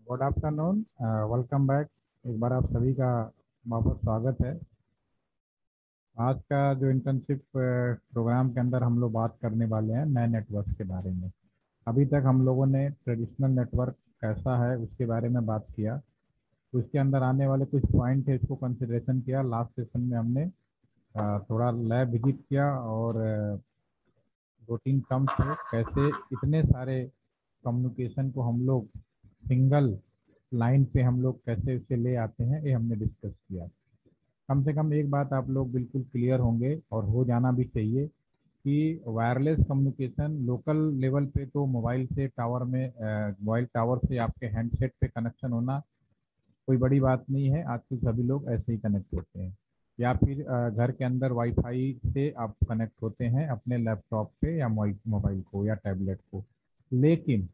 Good afternoon. Welcome back. एक बार आप सभी का वापस स्वागत है। आज का जो इंटर्नशिप प्रोग्राम के अंदर हम लोग बात करने वाले हैं नए नेटवर्क के बारे में। अभी तक हम लोगों ने ट्रेडिशनल नेटवर्क कैसा है उसके बारे में बात किया। उसके अंदर आने वाले कुछ पॉइंट है, इसको कंसिडरेशन किया। लास्ट सेशन में हमने थोड़ा लैब विजिट किया और दो तीन टर्म्स थे, कैसे इतने सारे कम्युनिकेशन को हम लोग सिंगल लाइन पे हम लोग कैसे उसे ले आते हैं, ये हमने डिस्कस किया। कम से कम एक बात आप लोग बिल्कुल क्लियर होंगे और हो जाना भी चाहिए कि वायरलेस कम्युनिकेशन लोकल लेवल पे तो मोबाइल से टावर में मोबाइल टावर से आपके हैंडसेट पे कनेक्शन होना कोई बड़ी बात नहीं है। आजकल सभी लोग ऐसे ही कनेक्ट होते हैं, या फिर घर के अंदर वाईफाई से आप कनेक्ट होते हैं अपने लैपटॉप पे या मोबाइल को या टैबलेट को। लेकिन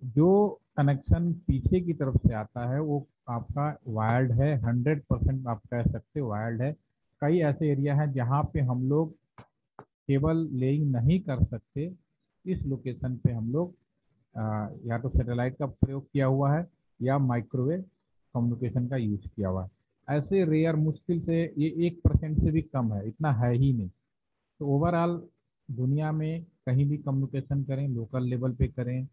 जो कनेक्शन पीछे की तरफ से आता है वो आपका वायर्ड है, 100% आप कह सकते हो वायर्ड है। कई ऐसे एरिया हैं जहाँ पे हम लोग केबल लेइंग नहीं कर सकते। इस लोकेशन पे हम लोग या तो सैटेलाइट का प्रयोग किया हुआ है या माइक्रोवेव कम्युनिकेशन का यूज किया हुआ है। ऐसे रेयर मुश्किल से ये 1% से भी कम है, इतना है ही नहीं। तो ओवरऑल दुनिया में कहीं भी कम्युनिकेशन करें, लोकल लेवल पे करें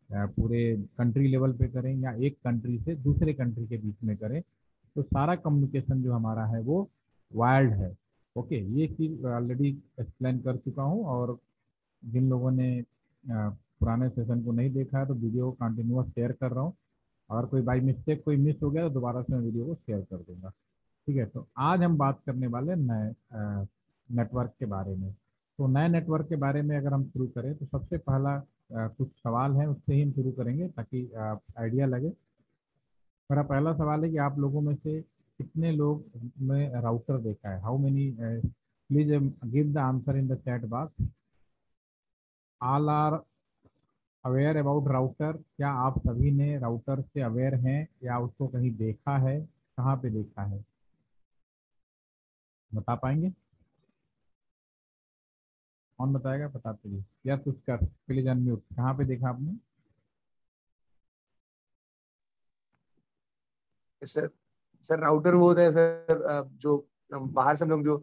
या पूरे कंट्री लेवल पे करें या एक कंट्री से दूसरे कंट्री के बीच में करें, तो सारा कम्युनिकेशन जो हमारा है वो वायर्ड है। ओके, ये चीज़ ऑलरेडी एक्सप्लेन कर चुका हूँ। और जिन लोगों ने पुराने सेशन को नहीं देखा है तो वीडियो कंटिन्यूअस शेयर कर रहा हूँ। अगर कोई बाई मिस्टेक कोई मिस हो गया तो दोबारा से मैं वीडियो को शेयर कर दूंगा। ठीक है, तो आज हम बात करने वाले हैं नए नेटवर्क के बारे में। तो नए नेटवर्क के बारे में अगर हम शुरू करें तो सबसे पहला कुछ सवाल है, उससे ही हम शुरू करेंगे ताकि आइडिया लगे। मेरा पहला सवाल है कि आप लोगों में से कितने लोग ने राउटर देखा है? How many? Please give the answer in the chat box. All are aware about router? क्या आप सभी ने राउटर से अवेयर हैं या उसको कहीं देखा है? कहाँ पे देखा है, बता पाएंगे? कौन बताएगा? बताते रहिए। या कुछ कर प्लीज अनम्यूट। कहाँ पे देखा आपने? सर सर राउटर वो होता है सर, जो बाहर से हम लोग जो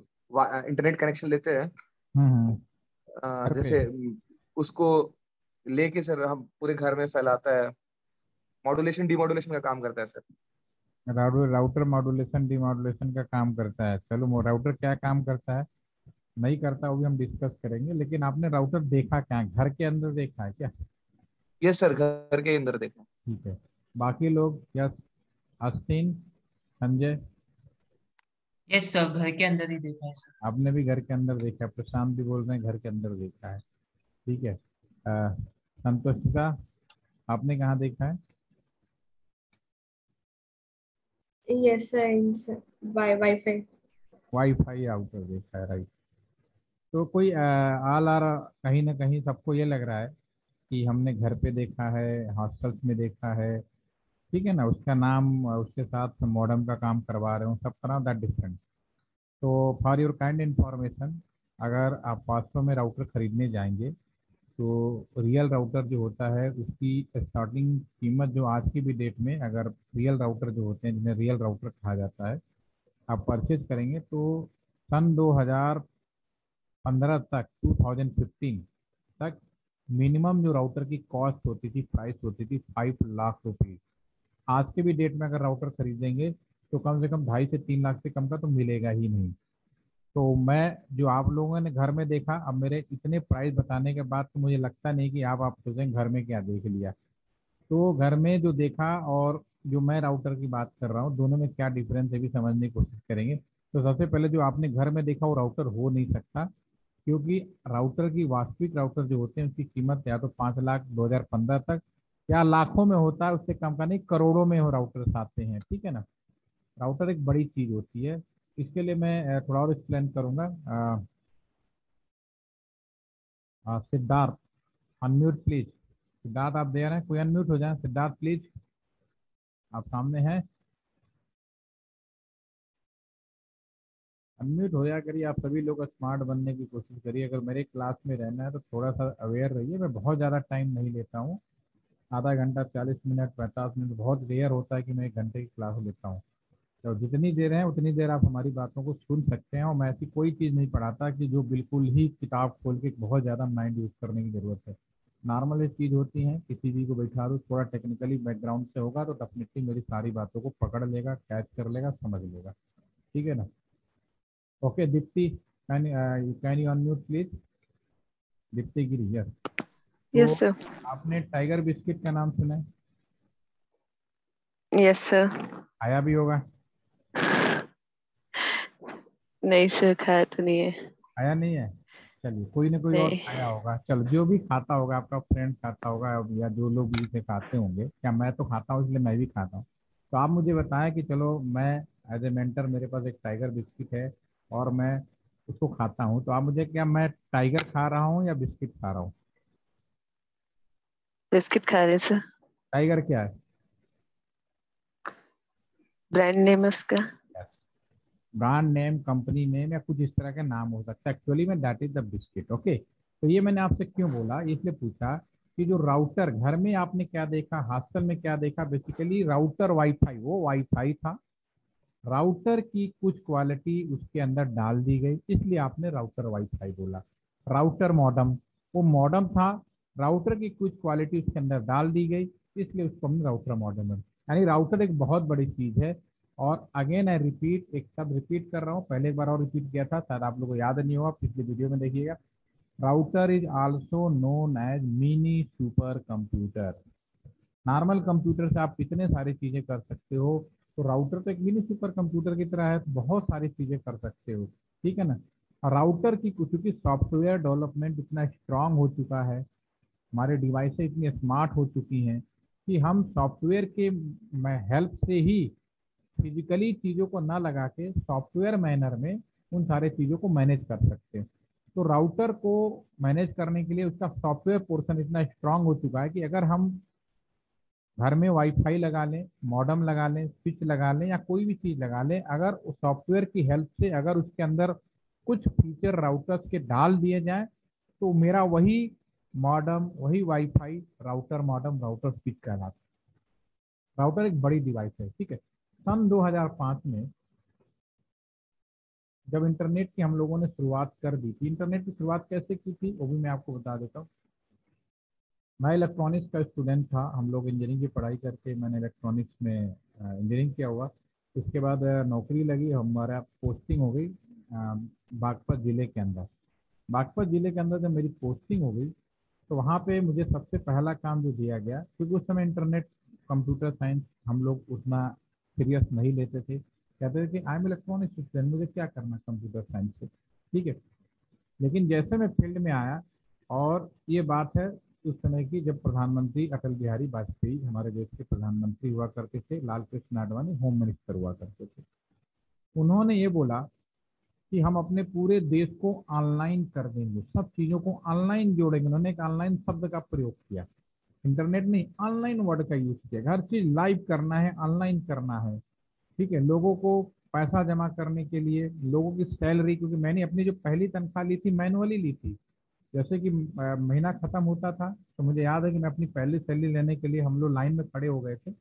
इंटरनेट कनेक्शन लेते हैं, हम्म। घर पे? जैसे उसको लेके सर हम पूरे घर में फैलाता है। मॉड्यूलेशन डीमॉड्यूलेशन का काम करता है sir. Router router modulation demodulation का काम करता है। चलो, राउटर क्या काम करता है नहीं करता वो भी हम डिस्कस करेंगे, लेकिन आपने राउटर देखा क्या? घर के अंदर देखा है क्या? यस सर, घर के अंदर देखा। ठीक है। बाकी लोग? यस। आस्तीन, संजय? यस सर, घर के अंदर ही देखा है सर। आपने भी घर के अंदर देखा है। प्रशांत भी बोल रहे हैं घर के अंदर देखा है। ठीक है। संतोषिका, आपने कहाँ देखा है? Yes, sir. Wi-Fi. Wifi outer देखा है, राइट। तो कोई आल आर कहीं ना कहीं सबको ये लग रहा है कि हमने घर पे देखा है, हॉस्टल्स में देखा है। ठीक है ना, उसका नाम उसके साथ मॉडर्न का काम करवा रहे हो, सब तरह दैट डिफरेंट। तो फॉर योर काइंड इंफॉर्मेशन, अगर आप 500 में राउटर खरीदने जाएंगे तो रियल राउटर जो होता है उसकी स्टार्टिंग कीमत जो आज की भी डेट में, अगर रियल राउटर जो होते हैं जिन्हें रियल राउटर कहा जाता है, आप परचेज करेंगे तो सन 2015 तक, 2015 तक मिनिमम जो राउटर की कॉस्ट होती थी, प्राइस होती थी 5 लाख रुपीज। आज के भी डेट में अगर राउटर खरीदेंगे तो कम से कम 2.5 से 3 लाख से कम का तो मिलेगा ही नहीं। तो मैं जो आप लोगों ने घर में देखा, अब मेरे इतने प्राइस बताने के बाद तो मुझे लगता नहीं कि आप सोचें घर में क्या देख लिया। तो घर में जो देखा और जो मैं राउटर की बात कर रहा हूँ, दोनों में क्या डिफरेंस है भी समझने की कोशिश करेंगे। तो सबसे पहले जो आपने घर में देखा वो राउटर हो नहीं सकता, क्योंकि राउटर की वास्तविक राउटर जो होते हैं उसकी कीमत या तो 5 लाख 2015 तक, या लाखों में होता है, उससे कम का नहीं, करोड़ों में हो राउटर्स आते हैं। ठीक है ना। राउटर एक बड़ी चीज होती है। इसके लिए मैं थोड़ा और एक्सप्लेन करूंगा। Siddharth, unmute please. सिद्धार्थ आप दे रहे हैं, कोई अनम्यूट हो जाए। सिद्धार्थ प्लीज, आप सामने हैं, अनम्यूट हो जाया करिए। आप सभी लोग स्मार्ट बनने की कोशिश करिए। अगर मेरे क्लास में रहना है तो थोड़ा सा अवेयर रहिए। मैं बहुत ज़्यादा टाइम नहीं लेता हूँ, आधा घंटा, 40 मिनट, 45 मिनट, बहुत रेयर होता है कि मैं 1 घंटे की क्लास लेता हूँ। तो जितनी देर है उतनी देर आप हमारी बातों को सुन सकते हैं, और मैं ऐसी कोई चीज़ नहीं पढ़ाता कि जो बिल्कुल ही किताब खोल के बहुत ज़्यादा माइंड यूज करने की ज़रूरत है। नॉर्मल एक चीज़ होती है, किसी भी को बैठा दो, थोड़ा टेक्निकली बैकग्राउंड से होगा तो डेफिनेटली मेरी सारी बातों को पकड़ लेगा, कैच कर लेगा, समझ लेगा। ठीक है ना? Okay Deepti, can you unmute please? Deepti Giri, yes. तो Yes, sir. आपने टाइगर बिस्किट का नाम सुना है? Yes, sir. खाया भी होगा? नहीं सर, खाया तो नहीं है। खाया नहीं है? चलिए, कोई ना कोई और नहीं। खाया होगा। चलो, जो भी खाता होगा, आपका फ्रेंड खाता होगा, या जो लोग भी इसे खाते होंगे, क्या मैं तो खाता हूँ इसलिए मैं भी खाता हूँ। तो आप मुझे बताएं कि चलो, मैं एज ए मेंटर, मेरे पास एक टाइगर बिस्किट है और मैं उसको खाता हूँ, तो आप मुझे, क्या मैं टाइगर खा रहा हूँ या बिस्किट खा रहा हूँ? बिस्किट खा रहे सर। टाइगर क्या है? ब्रांड नेम है उसका। Yes, brand name, company name, या कुछ इस तरह का नाम हो सकता है। एक्चुअली में that is the biscuit. Okay, तो ये मैंने आपसे क्यों बोला, इसलिए पूछा कि जो राउटर, घर में आपने क्या देखा, हॉस्टल में क्या देखा, बेसिकली राउटर वाईफाई, वो वाईफाई था, राउटर की कुछ क्वालिटी उसके अंदर डाल दी गई, इसलिए आपने राउटर वाईफाई बोला। राउटर मॉडम, वो मॉडम था, राउटर की कुछ क्वालिटी उसके अंदर डाल दी गई, इसलिए उसको हमने राउटर मॉडम। यानी राउटर एक बहुत बड़ी चीज है। और अगेन आई रिपीट, एक शब्द रिपीट कर रहा हूँ, पहले एक बार और रिपीट किया था, शायद आप लोगों को याद नहीं होगा, पिछले वीडियो में देखिएगा। Router is also known as mini super computer. Normal computer से आप कितने सारी चीजें कर सकते हो, तो राउटर तो एक मिनी सुपर कंप्यूटर की तरह है, तो बहुत सारी चीजें कर सकते हो। ठीक है ना? राउटर की कुछ, क्योंकि सॉफ्टवेयर डेवलपमेंट इतना स्ट्रांग हो चुका है, हमारे डिवाइसें इतनी स्मार्ट हो चुकी हैं कि हम सॉफ्टवेयर के हेल्प से ही फिजिकली चीज़ों को ना लगा के सॉफ्टवेयर मैनर में उन सारे चीज़ों को मैनेज कर सकते हैं। तो राउटर को मैनेज करने के लिए उसका सॉफ्टवेयर पोर्शन इतना स्ट्रांग हो चुका है कि अगर हम घर में वाईफाई लगा लें, मॉडेम लगा लें, स्विच लगा लें, या कोई भी चीज़ लगा लें, अगर उस सॉफ्टवेयर की हेल्प से अगर उसके अंदर कुछ फीचर राउटर्स के डाल दिए जाएं, तो मेरा वही मॉडेम, वही wifi router modem router switch कहलाता है। राउटर एक बड़ी डिवाइस है। ठीक है, सन 2005 में जब इंटरनेट की हम लोगों ने शुरुआत कर दी थी, इंटरनेट की शुरुआत कैसे की थी वो भी मैं आपको बता देता हूँ। मैं इलेक्ट्रॉनिक्स का स्टूडेंट था, हम लोग इंजीनियरिंग की पढ़ाई करके, मैंने इलेक्ट्रॉनिक्स में इंजीनियरिंग किया हुआ। उसके बाद नौकरी लगी, हमारा पोस्टिंग हो गई बागपत ज़िले के अंदर। बागपत ज़िले के अंदर जब मेरी पोस्टिंग हो गई, तो वहाँ पे मुझे सबसे पहला काम जो दिया गया, क्योंकि उस समय इंटरनेट, कंप्यूटर साइंस हम लोग उतना सीरियस नहीं लेते थे, कहते थे कि आई एम इलेक्ट्रॉनिक्स स्टूडेंट, मुझे क्या करना कंप्यूटर साइंस से। ठीक है, लेकिन जैसे मैं फील्ड में आया, और ये बात है उस समय की जब प्रधानमंत्री अटल बिहारी वाजपेयी हमारे देश के प्रधानमंत्री हुआ करते थे, लाल कृष्ण आडवाणी होम मिनिस्टर हुआ करते थे। उन्होंने ये बोला कि हम अपने पूरे देश को ऑनलाइन कर देंगे, सब चीज़ों को ऑनलाइन जोड़ेंगे। उन्होंने एक ऑनलाइन शब्द का प्रयोग किया, इंटरनेट नहीं, ऑनलाइन वर्ड का यूज किया। हर चीज़ लाइव करना है, ऑनलाइन करना है। ठीक है, लोगों को पैसा जमा करने के लिए, लोगों की सैलरी, क्योंकि मैंने अपनी जो पहली तनख्वाह ली थी मैनुअली ली थी। जैसे कि महीना खत्म होता था, तो मुझे याद है कि मैं अपनी पहली सैलरी लेने के लिए, हम लोग लाइन में खड़े हो गए थे,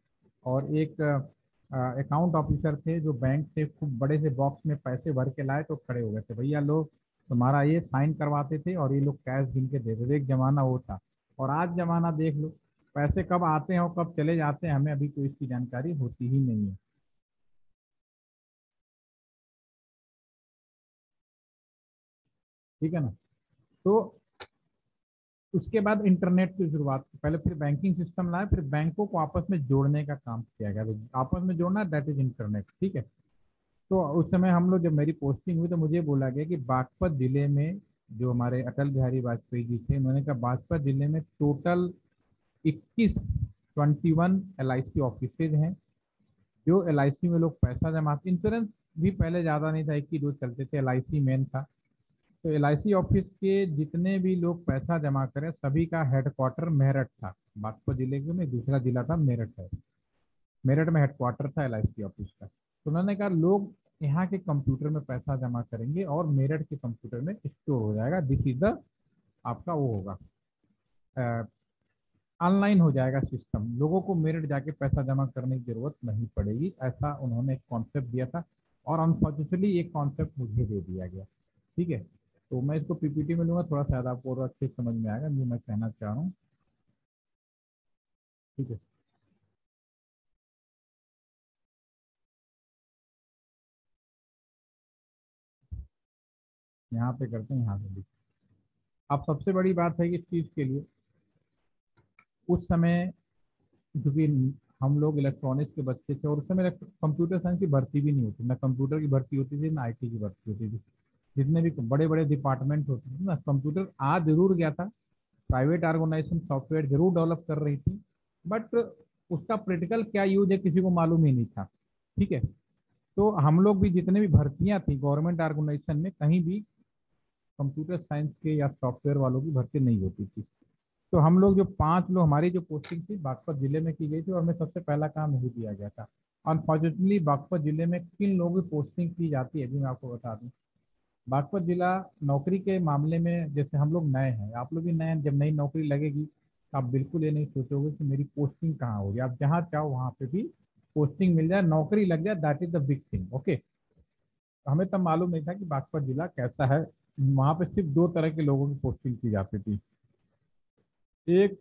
और एक अकाउंट ऑफिसर थे जो बैंक से खूब बड़े से बॉक्स में पैसे भर के लाए, तो खड़े हो गए थे, भैया लो तुम्हारा ये, साइन करवाते थे, और ये लोग कैश गिन के देते थे। एक जमाना वो था। और आज जमाना देख लो, पैसे कब आते हैं और कब चले जाते हैं, हमें अभी कोई इसकी जानकारी होती ही नहीं है। ठीक है ना? तो उसके बाद इंटरनेट की शुरुआत, पहले फिर बैंकिंग सिस्टम लाया, फिर बैंकों को आपस में जोड़ने का काम किया गया। तो आपस में जोड़ना, दैट इज इंटरनेट। ठीक है, तो उस समय हम लोग, जब मेरी पोस्टिंग हुई, तो मुझे बोला गया कि बागपत जिले में, जो हमारे अटल बिहारी वाजपेयी जी थे, उन्होंने कहा बागपत जिले में टोटल 21 LIC ऑफिसेज हैं, जो LIC में लोग पैसा जमा, इंश्योरेंस भी पहले ज़्यादा नहीं था, एक ही दो चलते थे, LIC मेन था। तो LIC ऑफिस के जितने भी लोग पैसा जमा करें, सभी का हेडक्वार्टर मेरठ था। बागपत जिले के में दूसरा जिला था मेरठ है, मेरठ में हेडक्वार्टर था LIC ऑफिस का। तो उन्होंने कहा लोग यहाँ के कंप्यूटर में पैसा जमा करेंगे और मेरठ के कंप्यूटर में स्टोर हो जाएगा, दिस इज द आपका वो होगा ऑनलाइन हो जाएगा सिस्टम, लोगों को मेरिट जाके पैसा जमा करने की जरूरत नहीं पड़ेगी, ऐसा उन्होंने एक कॉन्सेप्ट दिया था और अनफॉर्चुनेटली एक कॉन्सेप्ट मुझे दे दिया गया। ठीक है, तो मैं इसको पीपीटी में लूंगा, थोड़ा शायद आपको और अच्छे समझ में आएगा जो मैं कहना चाह रहा हूँ। ठीक है, यहाँ पे करते हैं, यहाँ से भी। अब सबसे बड़ी बात है कि इस चीज़ के लिए उस समय, क्योंकि हम लोग इलेक्ट्रॉनिक्स के बच्चे थे और उस समय कंप्यूटर साइंस की भर्ती भी नहीं होती, ना कंप्यूटर की भर्ती होती थी ना आईटी की भर्ती होती थी। जितने भी बड़े बड़े डिपार्टमेंट होते थे ना, कंप्यूटर आ जरूर गया था, प्राइवेट ऑर्गेनाइजेशन सॉफ्टवेयर जरूर डेवलप कर रही थी, बट उसका प्रैक्टिकल क्या यूज है किसी को मालूम ही नहीं था। ठीक है, तो हम लोग भी जितने भी भर्तियां थी गवर्नमेंट ऑर्गेनाइजेशन में, कहीं भी कंप्यूटर साइंस के या सॉफ्टवेयर वालों की भर्ती नहीं होती थी। तो हम लोग जो 5 लोग, हमारी जो पोस्टिंग थी बागपत जिले में की गई थी और हमें सबसे पहला काम यही दिया गया था। अनफॉर्चुनेटली बागपत जिले में किन लोगों की पोस्टिंग की जाती है भी मैं आपको बता दूं। बागपत जिला नौकरी के मामले में, जैसे हम लोग नए हैं, आप लोग भी नए हैं, जब नई नौकरी लगेगी तो आप बिल्कुल ये नहीं सोचोगे कि मेरी पोस्टिंग कहाँ होगी, आप जहाँ चाहो वहाँ पे भी पोस्टिंग मिल जाए, नौकरी लग जाए, that is the big thing. Okay, हमें तब मालूम नहीं था कि बागपत जिला कैसा है। वहाँ पे सिर्फ 2 तरह के लोगों की पोस्टिंग की जाती थी। एक,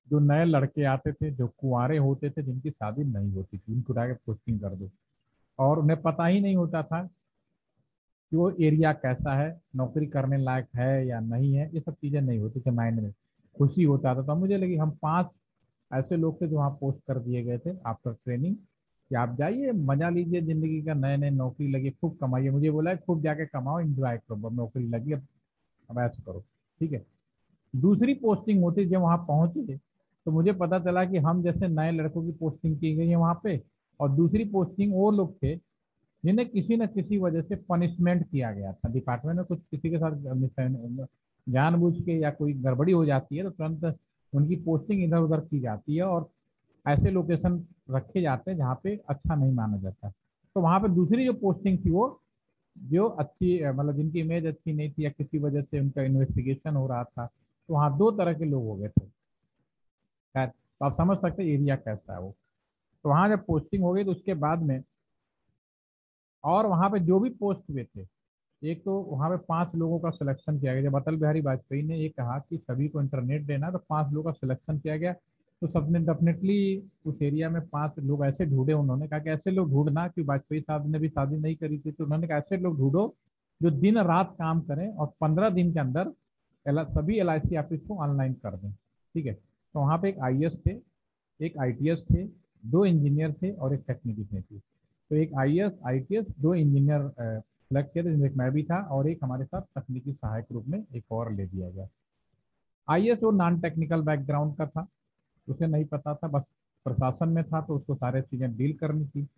जो नए लड़के आते थे जो कुंवारे होते थे, जिनकी शादी नहीं होती थी, उनको उठा के पोस्टिंग कर दो, और उन्हें पता ही नहीं होता था कि वो एरिया कैसा है, नौकरी करने लायक है या नहीं है, ये सब चीज़ें नहीं होती थी माइंड में। खुशी होता था, तो मुझे लगी हम 5 ऐसे लोग थे जो वहाँ पोस्ट कर दिए गए थे आफ्टर ट्रेनिंग कि आप जाइए, मजा लीजिए जिंदगी का, नए नए नौकरी लगी, खूब कमाइए। मुझे बोला है खूब जाके कमाओ, एंजॉय करो, अब नौकरी लगी, अब ऐसा करो। ठीक है, दूसरी पोस्टिंग होती, जब वहाँ पहुंचे तो मुझे पता चला कि हम जैसे नए लड़कों की पोस्टिंग की गई है वहाँ पे, और दूसरी पोस्टिंग वो लोग थे जिन्हें किसी न किसी वजह से पनिशमेंट किया गया था डिपार्टमेंट में, कुछ किसी के साथ जानबूझ के या कोई गड़बड़ी हो जाती है तो तुरंत उनकी पोस्टिंग इधर उधर की जाती है और ऐसे लोकेशन रखे जाते हैं जहाँ पे अच्छा नहीं माना जाता। तो वहाँ पे दूसरी जो पोस्टिंग थी वो, जो अच्छी मतलब जिनकी इमेज अच्छी नहीं थी या किसी वजह से उनका इन्वेस्टिगेशन हो रहा था, तो वहाँ 2 तरह के लोग हो गए थे। खैर, तो आप समझ सकते हैं एरिया कैसा है वो। तो वहाँ जब पोस्टिंग हो गई तो उसके बाद में, और वहाँ पे जो भी पोस्ट हुए थे, एक तो वहाँ पे 5 लोगों का सिलेक्शन किया गया। जब अटल बिहारी वाजपेयी ने ये कहा कि सभी को इंटरनेट देना है तो 5 लोगों का सिलेक्शन किया गया। तो सबने डेफिनेटली उस एरिया में 5 लोग ऐसे ढूंढे, उन्होंने कहा कि ऐसे लोग ढूंढना, कि वाजपेयी साहब ने भी शादी नहीं करी थी, तो उन्होंने कहा ऐसे लोग ढूंढो जो दिन रात काम करें और 15 दिन के अंदर सभी LIC ऑफिस को ऑनलाइन कर दें। ठीक है, तो वहाँ पे एक IAS थे, एक ITS थे, 2 इंजीनियर थे और एक टेक्नीशियन थे। तो एक IAS ITS 2 इंजीनियर सेलेक्ट किए थे, जिनमें एक मैं भी था और एक हमारे साथ तकनीकी सहायक रूप में एक और ले दिया गया। IAS वो नॉन टेक्निकल बैकग्राउंड का था, उसे नहीं पता था, बस प्रशासन में था तो उसको सारे चीज़ें डील करनी थी।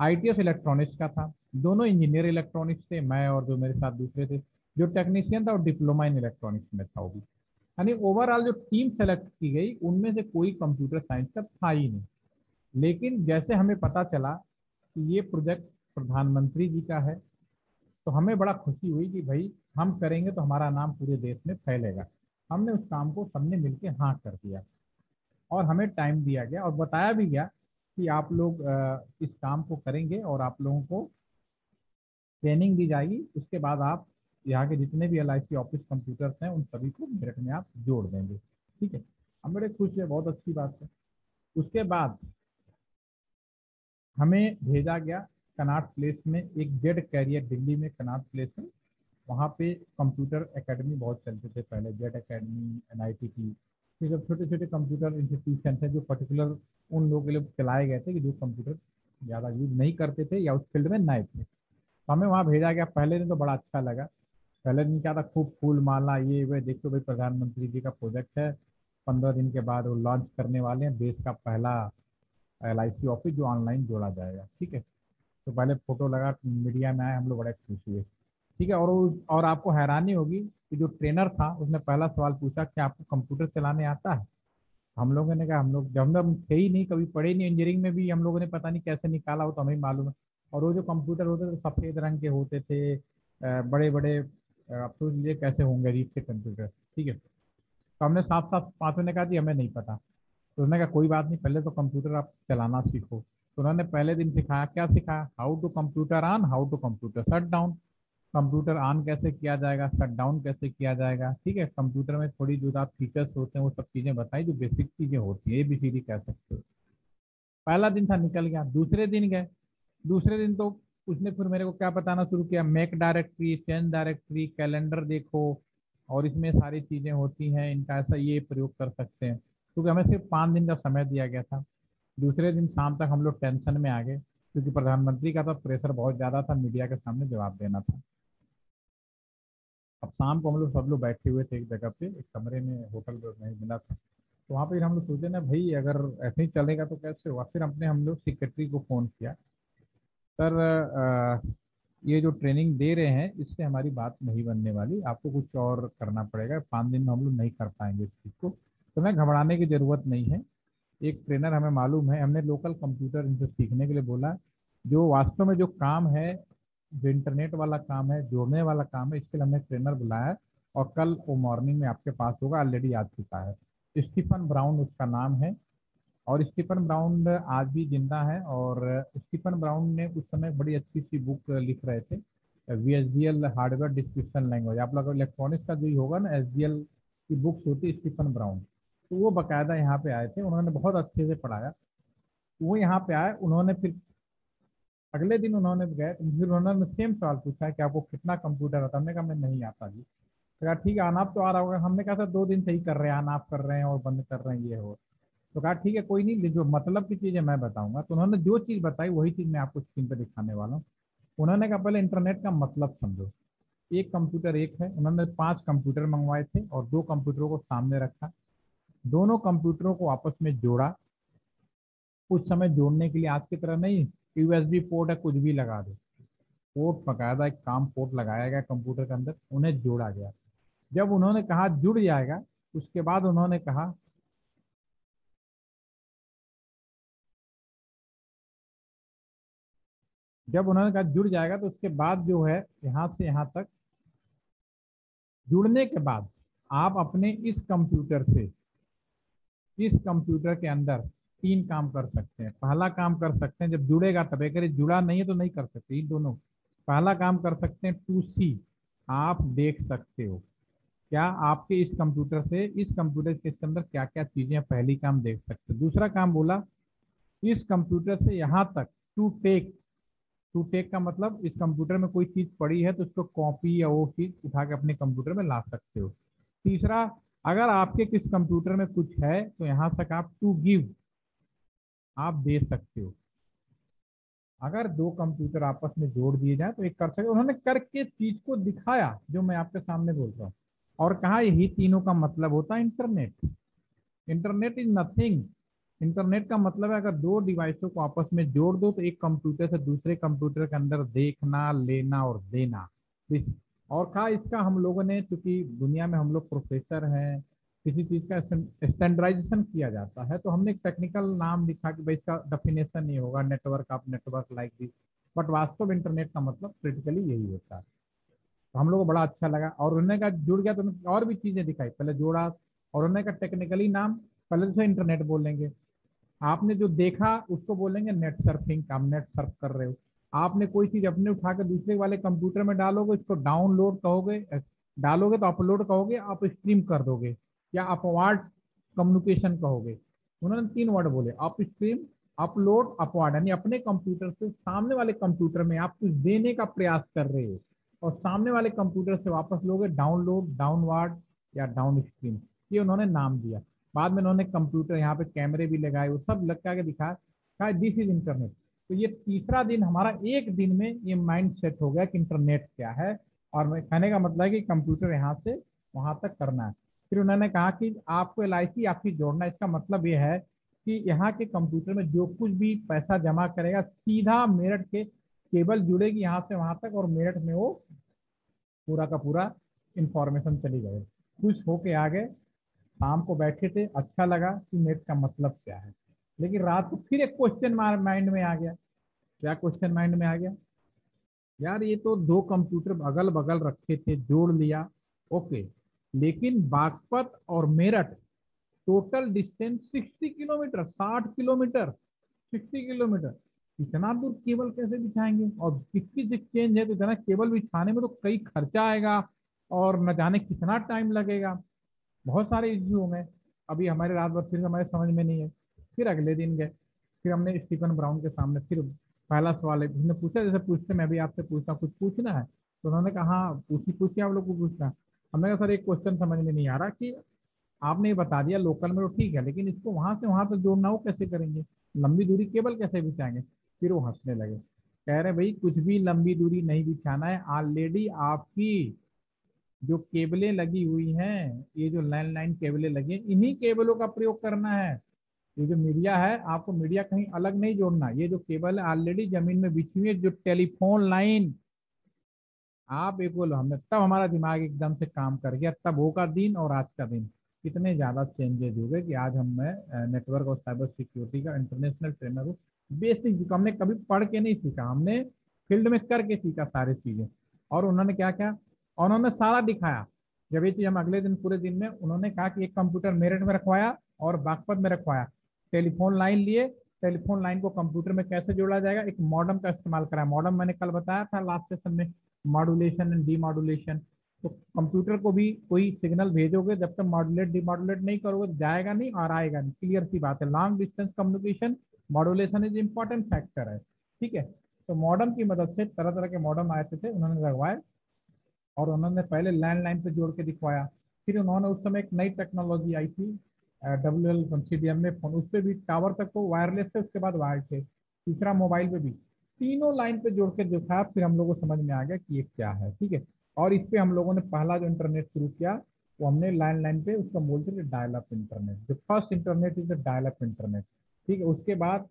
ITS इलेक्ट्रॉनिक्स का था, दोनों इंजीनियर इलेक्ट्रॉनिक्स थे, मैं और जो मेरे साथ दूसरे थे। जो टेक्नीशियन था और डिप्लोमा इन इलेक्ट्रॉनिक्स में था वो भी। यानी ओवरऑल जो टीम सेलेक्ट की गई उनमें से कोई कंप्यूटर साइंस का था ही नहीं। लेकिन जैसे हमें पता चला कि ये प्रोजेक्ट प्रधानमंत्री जी का है, तो हमें बड़ा खुशी हुई कि भाई हम करेंगे तो हमारा नाम पूरे देश में फैलेगा। हमने उस काम को सबने मिलकर हाँ कर दिया और हमें टाइम दिया गया और बताया भी गया कि आप लोग इस काम को करेंगे और आप लोगों को ट्रेनिंग दी जाएगी, उसके बाद आप यहाँ के जितने भी LIC ऑफिस कंप्यूटर्स हैं उन सभी को मेरठ में आप जोड़ देंगे। ठीक है, हम बड़े खुश है, बहुत अच्छी बात है। उसके बाद हमें भेजा गया कनॉट प्लेस में, एक जेड कैरियर दिल्ली में कनॉट प्लेस है, वहाँ पे कंप्यूटर एकेडमी बहुत चलते थे पहले, जेड एकेडमी, NIT की, ये सब छोटे छोटे कंप्यूटर इंस्टीट्यूशन थे जो पर्टिकुलर उन लोगों के लिए चलाए गए थे कि जो कंप्यूटर ज़्यादा यूज नहीं करते थे या उस फील्ड में नए थे। तो हमें वहाँ भेजा गया। पहले दिन तो बड़ा अच्छा लगा। पहले दिन क्या था, खूब फूल माला ये वे, देखो भाई प्रधानमंत्री जी का प्रोजेक्ट है, 15 दिन के बाद वो लॉन्च करने वाले हैं देश का पहला LIC ऑफिस जो ऑनलाइन जोड़ा जाएगा। ठीक है, तो पहले फोटो लगा, मीडिया में आए, हम लोग बड़े खुश हुए। ठीक है, और आपको हैरानी होगी कि जो ट्रेनर था उसने पहला सवाल पूछा कि आपको कंप्यूटर चलाने आता है। हम लोगों ने कहा हम लोग, जब हम थे ही नहीं, कभी पढ़े नहीं, इंजीनियरिंग में भी हम लोगों ने पता नहीं कैसे निकाला हो, तो हमें मालूम है। और वो जो कंप्यूटर होते थे सफ़ेद रंग के होते थे, बड़े बड़े, अब तो ये कैसे होंगे अजीब से कंप्यूटर। ठीक है, तो हमने साफ साफ 5 ने कहा जी हमें नहीं पता। तो उन्होंने कहा कोई बात नहीं, पहले तो कंप्यूटर आप चलाना सीखो। तो उन्होंने पहले दिन सिखाया, क्या सिखाया? How to computer on, how to computer shut down. Computer on कैसे किया जाएगा, शट डाउन कैसे किया जाएगा, ठीक है। कंप्यूटर में थोड़ी जो आप फीचर्स होते हैं वो सब चीजें बताई, जो बेसिक चीजें होती है, ABCD कह सकते हो। पहला दिन था, निकल गया। दूसरे दिन गए, दूसरे दिन तो उसने फिर मेरे को क्या बताना शुरू किया, make directory, change directory, calendar देखो, और इसमें सारी चीजें होती हैं, इनका ऐसा ये प्रयोग कर सकते हैं। क्योंकि हमें सिर्फ 5 दिन का समय दिया गया था। दूसरे दिन शाम तक हम लोग टेंशन में आ गए, क्योंकि प्रधानमंत्री का तो प्रेशर बहुत ज्यादा था, मीडिया के सामने जवाब देना था। अब शाम को हम लोग सब लोग बैठे हुए थे एक जगह पे, एक कमरे में, होटल में मिला था। तो वहाँ पे हम लोग सोचे ना भाई, अगर ऐसे ही चलेगा तो कैसे होगा। फिर हमने हम लोग सेक्रेटरी को फोन किया, सर ये जो ट्रेनिंग दे रहे हैं इससे हमारी बात नहीं बनने वाली, आपको कुछ और करना पड़ेगा, 5 दिन में हम लोग नहीं कर पाएंगे इस चीज़ को। तो मैं घबराने की ज़रूरत नहीं है, एक ट्रेनर हमें मालूम है, हमने लोकल कंप्यूटर इनसे सीखने के लिए बोला। जो वास्तव में जो काम है, जो इंटरनेट वाला काम है, जोड़ने वाला काम है, इसके लिए हमने ट्रेनर बुलाया है, और कल वो मॉर्निंग में आपके पास होगा, ऑलरेडी आ चुका है। स्टीफन ब्राउन उसका नाम है, और स्टीफन ब्राउन आज भी जिंदा है। और स्टीफन ब्राउन ने उस समय बड़ी अच्छी सी बुक लिख रहे थे, VHDL हार्डवेयर डिस्क्रिप्शन लैंग्वेज। आप लोग इलेक्ट्रॉनिक्स का जो ही होगा ना, SDL की बुक्स होती है, स्टीफन ब्राउन। तो वो बकायदा यहाँ पे आए थे, उन्होंने बहुत अच्छे से पढ़ाया। वो यहाँ पे आए, उन्होंने फिर अगले दिन उन्होंने गए, फिर उन्होंने सेम सवाल पूछा कि आपको कितना कंप्यूटर आता है। हमने कहा मैं नहीं आता जी। तो कहा ठीक है, अनाप तो आ रहा होगा। हमने कहा सर 2 दिन से ही कर रहे हैं, अनाप कर रहे हैं और बंद कर रहे हैं, ये हो। तो कहा ठीक है कोई नहीं, जो मतलब की चीज़ है मैं बताऊंगा। तो उन्होंने जो चीज़ बताई वही चीज़ मैं आपको स्क्रीन पर दिखाने वाला हूँ। उन्होंने कहा पहले इंटरनेट का मतलब समझो। एक कंप्यूटर एक है, उन्होंने 5 कंप्यूटर मंगवाए थे और 2 कंप्यूटरों को सामने रखा, दोनों कंप्यूटरों को आपस में जोड़ा। कुछ समय जोड़ने के लिए आज की तरह नहीं, USB पोर्ट है कुछ भी लगा दो, पोर्ट बकायदा एक काम पोर्ट लगाया गया कंप्यूटर के अंदर, उन्हें जोड़ा गया। जब उन्होंने कहा जुड़ जाएगा, उसके बाद उन्होंने कहा जुड़ जाएगा, तो उसके बाद जो है यहाँ से यहाँ तक जुड़ने के बाद आप अपने इस कंप्यूटर के अंदर 3 काम कर सकते हैं। पहला काम कर सकते हैं, जब जुड़ेगा तब, अगर जुड़ा नहीं है तो नहीं कर सकते इन दोनों। पहला काम कर सकते हैं टू सी, आप देख सकते हो क्या आपके इस कंप्यूटर से, इस कंप्यूटर के अंदर क्या क्या चीजें, पहली काम देख सकते हो। दूसरा काम बोला, इस कंप्यूटर से यहाँ तक टू टेक का मतलब इस कंप्यूटर में कोई चीज पड़ी है तो उसको कॉपी या वो चीज उठा के अपने कंप्यूटर में ला सकते हो। तीसरा, अगर आपके किस कंप्यूटर में कुछ है तो यहाँ तक आप टू गिव, आप दे सकते हो। अगर 2 कंप्यूटर आपस में जोड़ दिए जाए तो एक कर सकते। उन्होंने करके चीज को दिखाया जो मैं आपके सामने बोल रहा हूँ, और कहा यही तीनों का मतलब होता है internet. Internet is nothing. Internet का मतलब है, अगर 2 डिवाइसों को आपस में जोड़ दो तो एक कंप्यूटर से दूसरे कंप्यूटर के अंदर देखना, लेना और देना। और कहा इसका हम लोगों ने, चूंकि दुनिया में हम लोग प्रोफेसर हैं, किसी चीज का स्टैंडर्डाइजेशन किया जाता है, तो हमने एक टेक्निकल नाम लिखा कि भाई इसका डेफिनेशन ये होगा, network of network like this. But वास्तव इंटरनेट का मतलब क्रिटिकली यही होता है। तो हम लोग को बड़ा अच्छा लगा, और उन्होंने कहा जुड़ गया तो उन्होंने और भी चीजें दिखाई, पहले जोड़ा, और उन्होंने कहा टेक्निकली नाम पहले तो इंटरनेट बोलेंगे, आपने जो देखा उसको बोलेंगे नेट सर्फिंग, आप नेट सर्फ कर रहे हो। आपने कोई चीज अपने उठा के दूसरे वाले कंप्यूटर में डालोगे, इसको डाउनलोड कहोगे, डालोगे तो अपलोड कहोगे, आप स्ट्रीम कर दोगे, या अपवार्ड कम्युनिकेशन कहोगे। उन्होंने 3 वर्ड बोले, अप स्ट्रीम, अपलोड, अपवार्ड। यानी अपने कंप्यूटर से सामने वाले कंप्यूटर में आप कुछ देने का प्रयास कर रहे हो, और सामने वाले कंप्यूटर से वापस लोगे, डाउनलोड, डाउनवार्ड या डाउन स्ट्रीम। ये उन्होंने नाम दिया। बाद में उन्होंने कंप्यूटर यहाँ पे कैमरे भी लगाए, वो सब लगा के दिखाया, दिस इज इंटरनेट। तो ये तीसरा दिन हमारा, एक दिन में ये माइंड सेट हो गया कि इंटरनेट क्या है, और मैं कहने का मतलब है कि कंप्यूटर यहाँ से वहाँ तक करना है। फिर उन्होंने कहा कि आपको LIC आपकी जोड़ना, इसका मतलब ये है कि यहाँ के कंप्यूटर में जो कुछ भी पैसा जमा करेगा, सीधा मेरठ के केबल जुड़ेगी यहाँ से वहाँ तक, और मेरठ में वो पूरा का पूरा इंफॉर्मेशन चली गई। खुश होके आ गए, शाम को बैठे थे, अच्छा लगा कि नेट का मतलब क्या है। लेकिन रात को फिर एक क्वेश्चन माइंड में आ गया। क्या क्वेश्चन माइंड में आ गया? यार ये तो 2 कंप्यूटर अगल बगल रखे थे, जोड़ लिया, ओके, लेकिन बागपत और Meerut total distance 60 kilometre, 60 kilometre, 60 kilometre. इतना दूर केबल कैसे बिछाएंगे? और 56 एक्सचेंज है तो इतना केबल बिछाने में तो कई खर्चा आएगा और न जाने कितना टाइम लगेगा। बहुत सारे इश्यू हो गए। अभी हमारे रात भर फिर हमारे समझ में नहीं है। फिर अगले दिन गए, फिर हमने स्टीफन ब्राउन के सामने फिर पहला सवाल है, उसने पूछा जैसे पूछते मैं भी आपसे पूछता हूँ, कुछ पूछना है? तो उन्होंने कहा हाँ पूछिए आप लोग को पूछना है। हमने कहा सर एक क्वेश्चन समझ में नहीं आ रहा कि आपने ये बता दिया लोकल में तो ठीक है, लेकिन इसको वहां से वहां तक जोड़ना हो कैसे करेंगे, लंबी दूरी केबल कैसे बिछाएंगे? फिर वो हंसने लगे, कह रहे भाई कुछ भी लंबी दूरी नहीं बिछाना है, ऑलरेडी आपकी जो केबलें लगी हुई हैं, ये जो लैंडलाइन केबलें लगी हैं, इन्हीं केबलों का प्रयोग करना है। ये जो मीडिया है, आपको मीडिया कहीं अलग नहीं जोड़ना, ये जो केबल है ऑलरेडी जमीन में बिछी हुई है, जो टेलीफोन लाइन आप एक बोलो हमने, तब हमारा दिमाग एकदम से काम कर गया। तब वो का दिन और आज का दिन कितने ज्यादा चेंजेस हो गए कि आज हम मैं नेटवर्क और साइबर सिक्योरिटी का इंटरनेशनल ट्रेनर हूँ। बेसिक सीखा हमने, कभी पढ़ के नहीं सीखा, हमने फील्ड में करके सीखा सारी चीजें। और उन्होंने क्या क्या, उन्होंने सारा दिखाया। जब ये चीज हम अगले दिन पूरे दिन में, उन्होंने कहा कि एक कंप्यूटर मेरठ में रखवाया और बागपत में रखवाया, टेलीफोन लाइन लिए, टेलीफोन लाइन को कंप्यूटर में कैसे जोड़ा जाएगा, एक मॉडम का इस्तेमाल कराया। मॉडम मैंने कल बताया था लास्ट सेशन में, मॉड्यूलेशन एंड डीमॉड्यूलेशन। तो कंप्यूटर को भी कोई सिग्नल भेजोगे, जब तक मॉड्यूलेट डीमॉड्यूलेट नहीं करोगे तो जाएगा नहीं और आएगा नहीं, क्लियर सी बात है। Long distance communication modulation is important factor है, ठीक है। तो मॉडम की मदद से तरह तरह के मॉडम आए थे उन्होंने लगवाए, और उन्होंने पहले लैंडलाइन पे जोड़ के दिखवाया। फिर उन्होंने उस समय एक नई टेक्नोलॉजी आई थी WL में फोन, उस पर भी टावर तक तो वायरलेस थे, उसके बाद वायर्ड थे, तीसरा मोबाइल पे भी, तीनों लाइन पे जोड़ के दिखाया। फिर हम लोगों को समझ में आ गया कि ये क्या है, ठीक है। और इस पे हम लोगों ने पहला जो इंटरनेट शुरू किया वो हमने लैंडलाइन पे, उसको बोलते थे डायल अप इंटरनेट। जो first internet is the dial up internet, ठीक है। उसके बाद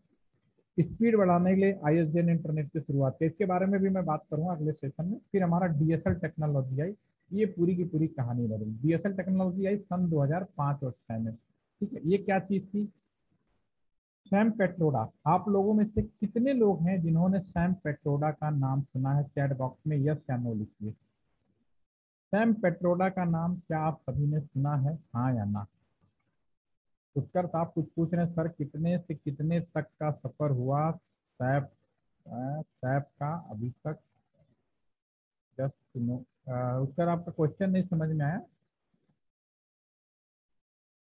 स्पीड बढ़ाने के लिए ISDN इंटरनेट की शुरुआत की, इसके बारे में भी मैं बात करूंगा अगले सेशन में। फिर हमारा DSL टेक्नोलॉजी आई, ये पूरी की पूरी कहानी बदली। DSL टेक्नोलॉजी आई सन 2005 और 6 में, ठीक है। ये क्या चीज थी? सैम पेट्रोडा। आप लोगों में से कितने लोग हैं जिन्होंने सैम पेट्रोडा का नाम सुना है? चैट बॉक्स में यस या नो लिखिए। सैम पेट्रोडा का नाम क्या आप सभी ने सुना है, हाँ या ना? उत्तर साहब कुछ पूछ रहे हैं, सर कितने से कितने तक का सफर हुआ सैप सैप का अभी तक? जस्ट सुनो। उत्तर आपका क्वेश्चन नहीं समझ में आया,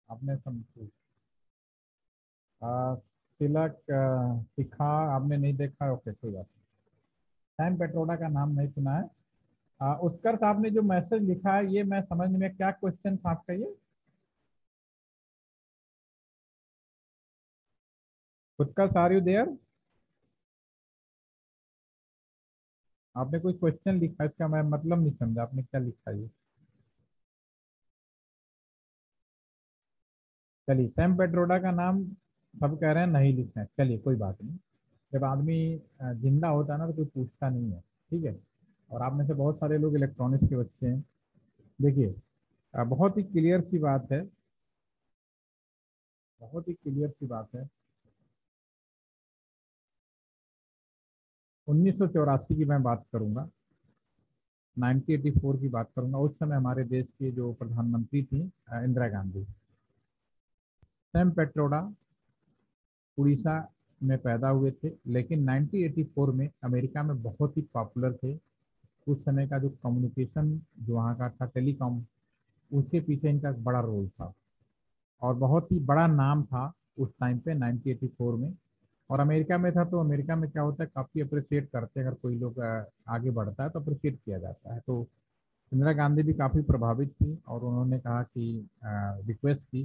आपने समझ तिलक सिखा आपने नहीं देखा, ओके कोई बात नहीं। सैम पेट्रोडा का नाम नहीं सुना है। उत्कर साहब ने जो मैसेज लिखा है, ये मैं समझ में, क्या क्वेश्चन था आपका ये? Utkar are you there? आपने कोई क्वेश्चन लिखा, इसका मैं मतलब नहीं समझा, आपने क्या लिखा ये? चलिए, सैम पेट्रोडा का नाम सब कह रहे हैं नहीं लिखना है, चलिए कोई बात नहीं। जब आदमी जिंदा होता है ना तो कोई पूछता नहीं है, ठीक है। और आप में से बहुत सारे लोग इलेक्ट्रॉनिक्स के बच्चे हैं। देखिए बहुत ही क्लियर सी बात है, बहुत ही क्लियर सी बात है। 1984 की मैं बात करूंगा, 1984 की बात करूंगा। उस समय हमारे देश की जो प्रधानमंत्री थी इंदिरा गांधी। सैम पेट्रोडा उड़ीसा में पैदा हुए थे, लेकिन 1984 में अमेरिका में बहुत ही पॉपुलर थे। उस समय का जो कम्युनिकेशन जो वहाँ का था, टेलीकॉम, उसके पीछे इनका बड़ा रोल था और बहुत ही बड़ा नाम था उस टाइम पे 1984 में। और अमेरिका में था तो अमेरिका में क्या होता है, काफ़ी अप्रिशिएट करते हैं, अगर कोई लोग आगे बढ़ता है तो अप्रिशिएट किया जाता है। तो इंदिरा गांधी भी काफ़ी प्रभावित थी और उन्होंने कहा कि रिक्वेस्ट की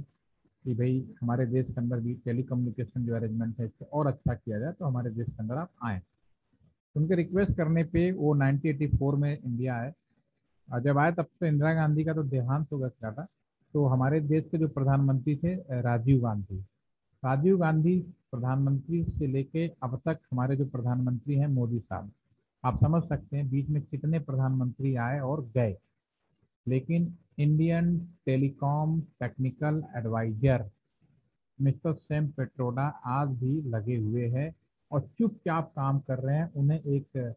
कि भाई हमारे देश के अंदर भी टेली कम्युनिकेशन जो अरेंजमेंट है इसको और अच्छा किया जाए, तो हमारे देश के अंदर आप आएँ। उनके रिक्वेस्ट करने पे वो 1984 में इंडिया आए। और जब आए तब तो इंदिरा गांधी का तो देहांत हो गया था। तो हमारे देश के जो प्रधानमंत्री थे राजीव गांधी। राजीव गांधी प्रधानमंत्री से लेके अब तक हमारे जो प्रधानमंत्री हैं मोदी साहब, आप समझ सकते हैं बीच में कितने प्रधानमंत्री आए और गए, लेकिन Indian telecom technical advisor mister Sam Pitroda आज भी लगे हुए हैं और चुपचाप काम कर रहे हैं। उन्हें एक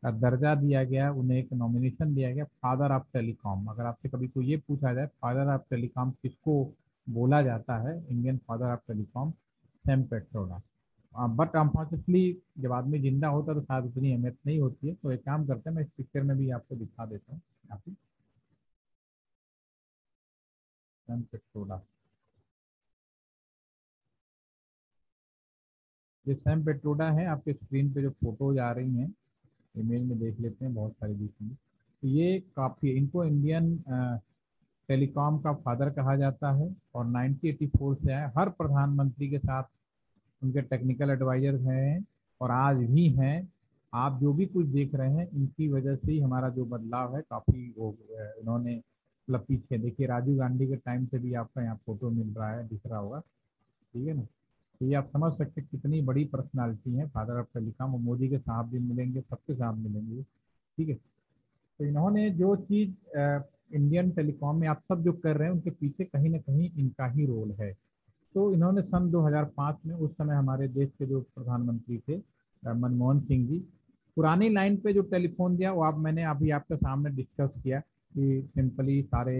दर्जा दिया गया, उन्हें एक नॉमिनेशन दिया गया फादर ऑफ टेलीकॉम। अगर आपसे कभी कोई ये पूछा जाए फादर ऑफ टेलीकॉम किसको बोला जाता है Indian father of telecom Sam Pitroda. But unfortunately जब आदमी जिंदा होता है तो शायद उतनी अहमियत नहीं होती है। तो एक काम करते हैं, मैं इस पिक्चर में भी आपको दिखा देता हूँ। काफी सैम पेट्रोडा, ये सैम पेट्रोडा है। आपके स्क्रीन पे जो फोटोज आ रही हैं, इमेज में देख लेते हैं, बहुत सारी दिख रही हैं। तो ये काफ़ी, इनको इंडियन टेलीकॉम का फादर कहा जाता है और 1984 से है। हर प्रधानमंत्री के साथ उनके टेक्निकल एडवाइजर हैं और आज भी हैं। आप जो भी कुछ देख रहे हैं इनकी वजह से ही हमारा जो बदलाव है काफ़ी वो इन्होंने मतलब पीछे देखिए, राजीव गांधी के टाइम से भी आपका यहाँ फोटो मिल रहा है, दिख रहा होगा, ठीक है ना। तो ये आप समझ सकते हैं कितनी बड़ी पर्सनालिटी है फादर ऑफ टेलीकॉम। और मोदी के साथ भी मिलेंगे, सबके साथ मिलेंगे, ठीक है। तो इन्होंने जो चीज़ इंडियन टेलीकॉम में आप सब जो कर रहे हैं उनके पीछे कहीं ना कहीं इनका ही रोल है। तो इन्होंने सन 2005 में, उस समय हमारे देश के जो प्रधानमंत्री थे मनमोहन सिंह जी, पुरानी लाइन पे जो टेलीफोन दिया वो आप मैंने अभी आपके सामने डिस्कस किया कि सिंपली सारे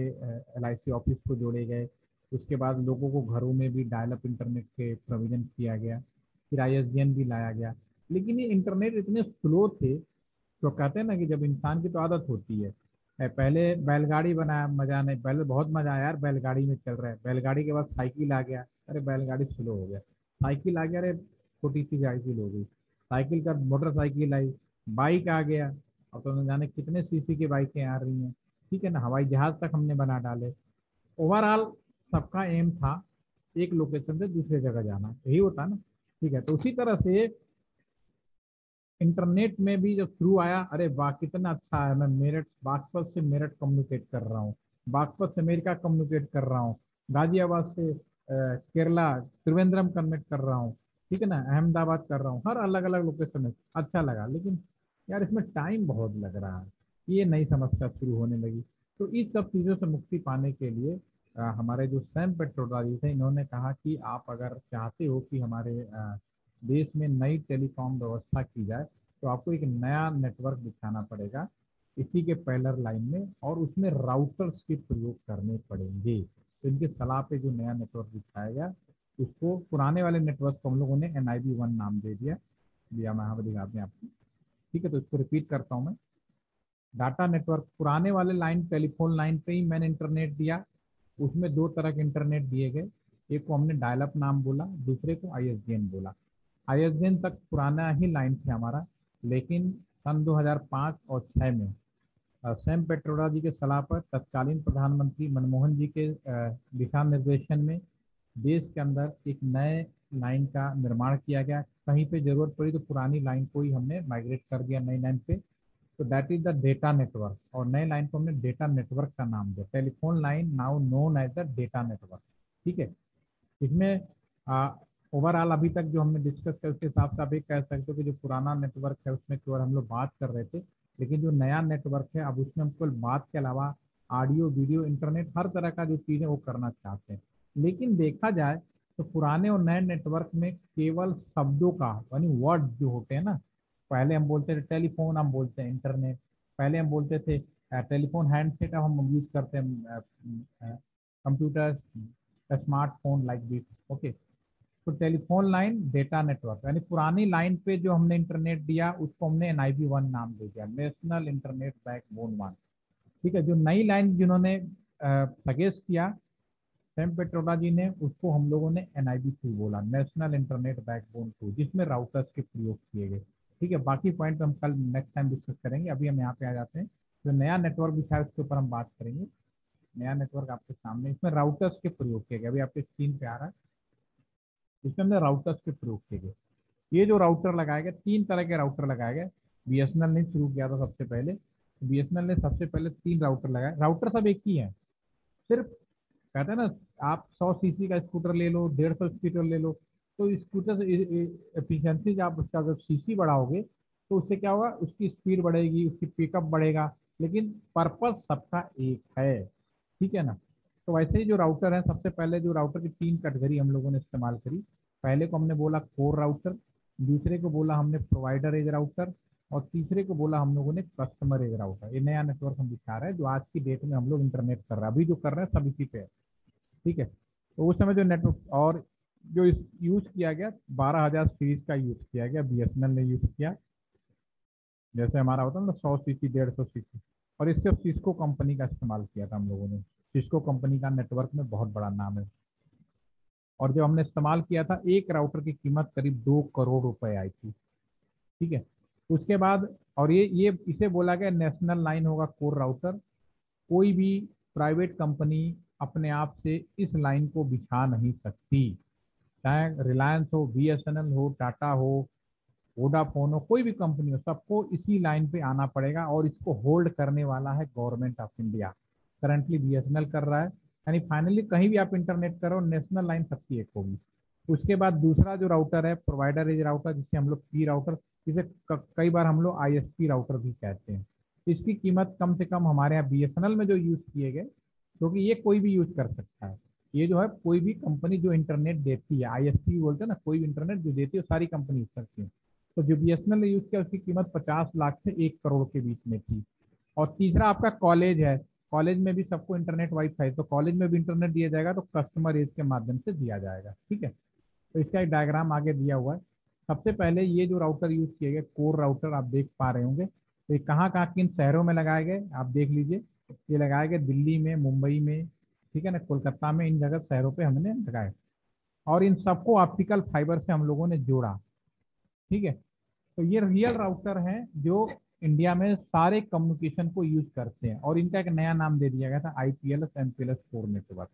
LIC ऑफिस को जोड़े गए। उसके बाद लोगों को घरों में भी डायल अप इंटरनेट के प्रोविजन किया गया, फिर ISDN भी लाया गया। लेकिन ये इंटरनेट इतने स्लो थे, तो कहते हैं ना कि जब इंसान की तो आदत होती है। पहले बैलगाड़ी बनाया, मजा नहीं, पहले बहुत मजा आया यार बैलगाड़ी में चल रहा है। बैलगाड़ी के बाद साइकिल आ गया, अरे बैलगाड़ी स्लो हो गया। साइकिल आ गया, अरे छोटी सी साइकिल हो गई। साइकिल का मोटरसाइकिल आई, बाइक आ गया, अब तो न जाने कितने CC की बाइकें आ रही हैं, ठीक है ना। हवाई जहाज तक हमने बना डाले। ओवरऑल सबका एम था एक लोकेशन से दूसरे जगह जाना, यही होता ना, ठीक है। तो उसी तरह से इंटरनेट में भी जब शुरू आया, अरे वाह कितना अच्छा है, मैं मेरठ, बागपत से मेरठ कम्युनिकेट कर रहा हूँ, बागपत से अमेरिका कम्युनिकेट कर रहा हूँ, गाजियाबाद से केरला त्रिवेंद्रम कनेक्ट कर रहा हूँ, ठीक है ना, अहमदाबाद कर रहा हूँ, हर अलग अलग लोकेशन में। अच्छा लगा, लेकिन यार इसमें टाइम बहुत लग रहा है, ये नई समस्या शुरू होने लगी। तो इस सब चीज़ों से मुक्ति पाने के लिए हमारे जो सैम पेट्रोडा जी थे, इन्होंने कहा कि आप अगर चाहते हो कि हमारे देश में नई टेलीकॉम व्यवस्था की जाए तो आपको एक नया नेटवर्क बिछाना पड़ेगा इसी के पैरेलल लाइन में, और उसमें राउटर्स के प्रयोग करने पड़ेंगे। तो इनके सलाह पे जो नया नेटवर्क बिछाया गया, उसको पुराने वाले नेटवर्क को हम लोगों ने NIV1 नाम दे दिया मैं यहाँ पर दिखाते हैं आपको, ठीक है। तो इसको रिपीट करता हूँ मैं। डाटा नेटवर्क, पुराने वाले लाइन टेलीफोन लाइन पे ही मैंने इंटरनेट दिया, उसमें दो तरह के इंटरनेट दिए गए, एक को हमने डायल अप नाम बोला, दूसरे को ISDN बोला। ISDN तक पुराना ही लाइन थे हमारा, लेकिन सन 2005 और 6 में सैम पेट्रोडा जी के सलाह पर तत्कालीन प्रधानमंत्री मनमोहन जी के दिशा निर्देशन में देश के अंदर एक नए लाइन का निर्माण किया गया। कहीं पे जरूरत पड़ी तो पुरानी लाइन को ही हमने माइग्रेट कर दिया नई लाइन पे। तो that is the data network, और नए लाइन को हमने डेटा नेटवर्क का नाम दिया, telephone line now known as the data network, ठीक है। इसमें ओवरऑल अभी तक जो हमने डिस्कस किया उसके हिसाब से आप एक कह सकते हो कि जो पुराना नेटवर्क है उसमें केवल हम लोग बात कर रहे थे, लेकिन जो नया नेटवर्क है अब उसमें हम केवल बात के अलावा ऑडियो वीडियो इंटरनेट हर तरह का जो चीज़ है वो करना चाहते हैं। लेकिन देखा जाए तो पुराने और नए नेटवर्क में केवल शब्दों का यानी वर्ड जो होते हैं ना, पहले हम बोलते थे टेलीफोन, हम बोलते हैं इंटरनेट, पहले हम बोलते थे टेलीफोन हैंडसेट, अब हम यूज करते हैं computer smartphone like this, okay. तो टेलीफोन लाइन डेटा नेटवर्क, यानी पुरानी लाइन पे जो हमने इंटरनेट दिया उसको हमने NIV1 नाम दे दिया, नेशनल इंटरनेट बैकबोन 1, ठीक है। जो नई लाइन जिन्होंने सजेस्ट किया सैम पेट्रोडा जी ने, उसको हम लोगों ने NIV2 बोला, नेशनल इंटरनेट बैकबोन 2, जिसमें राउटर्स के प्रयोग किए गए, ठीक है। बाकी पॉइंट हम कल नेक्स्ट टाइम डिस्कस करेंगे। अभी हम यहाँ पे आ जाते हैं, जो नया नेटवर्क बिछा है उसके ऊपर हम बात करेंगे। नया नेटवर्क आपके सामने, इसमें राउटर्स के प्रयोग किए गए, अभी आपके स्क्रीन पे आ रहा है, इसमें हमने राउटर्स के प्रयोग किए गए। ये जो राउटर लगाए गए, 3 तरह के राउटर लगाए गए। BSNL ने शुरू किया था सबसे पहले, BSNL ने सबसे पहले 3 राउटर लगाए। राउटर सब एक ही है, सिर्फ कहते हैं ना, आप 100 cc का स्कूटर ले लो, 150 स्कूटर ले लो, तो स्कूटर से एफिशिएंसी जब उसका जब CC बढ़ाओगे तो उससे क्या होगा, उसकी स्पीड बढ़ेगी, उसकी पिकअप बढ़ेगा, लेकिन पर्पस सबका एक है, ठीक है ना। तो वैसे ही जो राउटर है, सबसे पहले जो राउटर की 3 कैटेगरी हम लोगों ने इस्तेमाल करी। पहले को हमने बोला कोर राउटर, दूसरे को बोला हमने प्रोवाइडर एज राउटर, और तीसरे को बोला हम लोगों ने कस्टमर एज राउटर। ये नया नेटवर्क हम दिखा रहे हैं जो आज की डेट में हम लोग इंटरनेट कर रहे हैं, अभी जो कर रहे हैं सब इसी पे है, ठीक है। तो उस समय जो नेटवर्क और जो यूज किया गया 12,000 सीरीज का यूज किया गया, बीएसएनएल ने यूज किया। जैसे हमारा होता है ना 100 सीसी 150 सीसी, और इससे सिस्को कंपनी का इस्तेमाल किया था हम लोगों ने। सिस्को कंपनी का नेटवर्क में बहुत बड़ा नाम है। और जब हमने इस्तेमाल किया था, एक राउटर की कीमत करीब 2 करोड़ रुपए आई थी। ठीक है। उसके बाद और ये इसे बोला गया नेशनल लाइन होगा कोर राउटर। कोई भी प्राइवेट कंपनी अपने आप से इस लाइन को बिछा नहीं सकती, चाहे रिलायंस हो, बीएसएनएल हो, टाटा हो, वोडाफोन हो, कोई भी कंपनी हो, सबको इसी लाइन पे आना पड़ेगा। और इसको होल्ड करने वाला है government of India. Currently BSNL कर रहा है। यानी फाइनली कहीं भी आप इंटरनेट करो, नेशनल लाइन सबकी एक होगी। उसके बाद दूसरा जो राउटर है प्रोवाइडर एज राउटर, जिसे हम लोग पी राउटर, जिसे कई बार हम लोग आईएसपी राउटर भी कहते हैं। इसकी कीमत कम से कम हमारे यहाँ बीएसएनएल में जो यूज किए गए, क्योंकि ये कोई भी यूज कर सकता है। ये जो है कोई भी कंपनी जो इंटरनेट देती है, आईएसपी बोलते हैं ना, कोई भी इंटरनेट जो देती है सारी कंपनी यूज करती है। तो जो बीएसएनएल ने यूज किया उसकी कीमत 50 लाख से 1 करोड़ के बीच में थी। और तीसरा आपका कॉलेज है। कॉलेज में भी सबको इंटरनेट वाईफाई, तो कॉलेज में भी इंटरनेट दिया जाएगा तो कस्टमर एज के माध्यम से दिया जाएगा। ठीक है। तो इसका एक डायग्राम आगे दिया हुआ है। सबसे पहले ये जो राउटर यूज किए गए कोर राउटर आप देख पा रहे होंगे, तो ये कहाँ कहाँ किन शहरों में लगाए गए आप देख लीजिए। ये लगाए गए दिल्ली में, मुंबई में, ठीक है ना, कोलकाता में, इन जगह शहरों पे हमने लगाए। और इन सबको ऑप्टिकल फाइबर से हम लोगों ने जोड़ा। ठीक है। तो ये रियल राउटर हैं जो इंडिया में सारे कम्युनिकेशन को यूज करते हैं। और इनका एक नया नाम दे दिया गया था IPLS MPLS 4 नेटवर्क।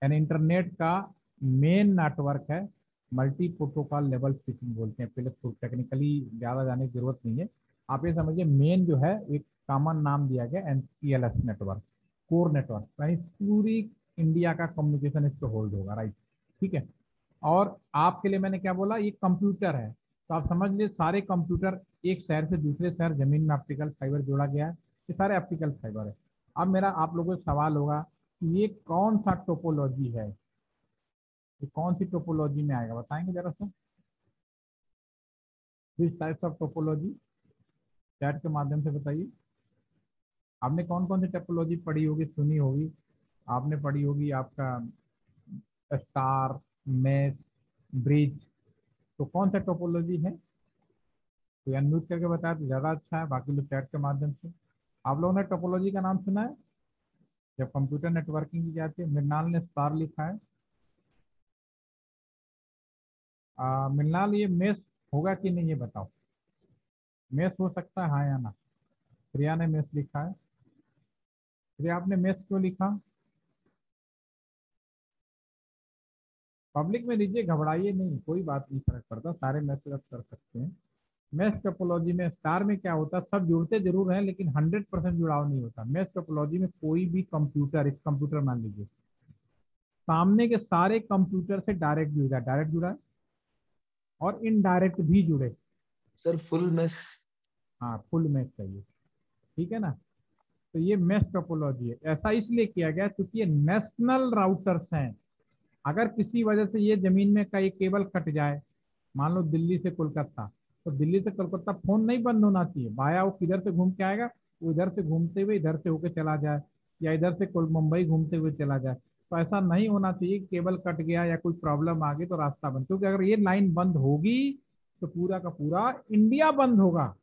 यानी इंटरनेट का मेन नेटवर्क है, मल्टी प्रोटोकॉल लेवल स्विचिंग बोलते हैं। PLS 4 टेक्निकली ज़्यादा जाने की जरूरत नहीं है, आप ये समझिए मेन जो है एक कॉमन नाम दिया गया MPLS नेटवर्क, कोर नेटवर्क। यानी पूरी इंडिया का कम्युनिकेशन इस पर होल्ड होगा, राइट। ठीक है। और आपके लिए मैंने क्या बोला, ये कंप्यूटर है, तो आप समझ लीजिए सारे कंप्यूटर एक शहर से दूसरे शहर जमीन में ऑप्टिकल फाइबर जोड़ा गया है, ये सारे ऑप्टिकल फाइबर है। अब मेरा आप लोगों से सवाल होगा कि ये कौन सा टोपोलॉजी है, ये कौन सी टोपोलॉजी में आएगा, बताएंगे जरा सा। This types of topology chat के माध्यम से बताइए। आपने कौन कौन सी टोपोलॉजी पढ़ी होगी, सुनी होगी। आपने पढ़ी होगी आपका स्टार, मेश, ब्रिज। तो कौन सा टोपोलॉजी है, तो अनम्यूट करके बताया तो ज़्यादा अच्छा है, बाकी लोग चैट के माध्यम से। आप लोगों ने टोपोलॉजी का नाम सुना है जब कंप्यूटर नेटवर्किंग की जाती है? मृणाल ने स्टार लिखा है। मृणाल ये मेश होगा कि नहीं ये बताओ, मेश हो सकता है हाँ या ना? प्रिया ने मेश लिखा है। प्रिया आपने मेश क्यों लिखा? पब्लिक में लीजिए, घबराइए नहीं, कोई बात नहीं, फर्क पड़ता, सारे मैसेज आप कर सकते हैं। मैश टोपोलॉजी में स्टार में क्या होता है, सब जुड़ते जरूर हैं लेकिन 100% जुड़ाव नहीं होता। मैश टोपोलॉजी में कोई भी कंप्यूटर, एक कंप्यूटर मान लीजिए, सामने के सारे कंप्यूटर से डायरेक्ट जुड़ा है और इनडायरेक्ट भी जुड़े। Sir full mesh. हाँ, फुल मैश चाहिए, ठीक है ना। तो ये मैश टोपोलॉजी है। ऐसा इसलिए किया गया क्योंकि ये नेशनल राउटर्स हैं। अगर किसी वजह से ये जमीन में का एक केबल कट जाए, मान लो दिल्ली से कोलकाता, तो दिल्ली से कोलकाता फोन नहीं बंद होना चाहिए। बाया वो किधर से घूम के आएगा, वो इधर से घूमते हुए इधर से होके चला जाए, या इधर से मुंबई घूमते हुए चला जाए। तो ऐसा नहीं होना चाहिए कि केबल कट गया या कोई प्रॉब्लम आ गई तो रास्ता बंद, क्योंकि अगर ये लाइन बंद होगी तो पूरा का पूरा इंडिया बंद होगा,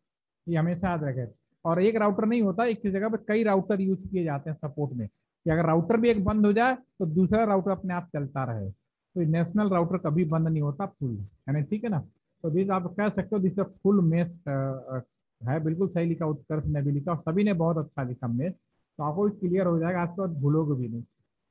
ये हमेशा याद रखें। और एक राउटर नहीं होता, एक ही जगह पर कई राउटर यूज किए जाते हैं सपोर्ट में, कि अगर राउटर भी एक बंद हो जाए तो दूसरा राउटर अपने आप चलता रहे। तो नेशनल राउटर कभी बंद नहीं होता, फुल यानी, ठीक है ना। तो दिस आप कह सकते हो दिस फुल मेश है, बिल्कुल सही लिखा, उत्कर्ष ने भी लिखा और सभी ने बहुत अच्छा लिखा मेश। तो आपको क्लियर हो जाएगा, आज के बाद भूलोगे भी नहीं,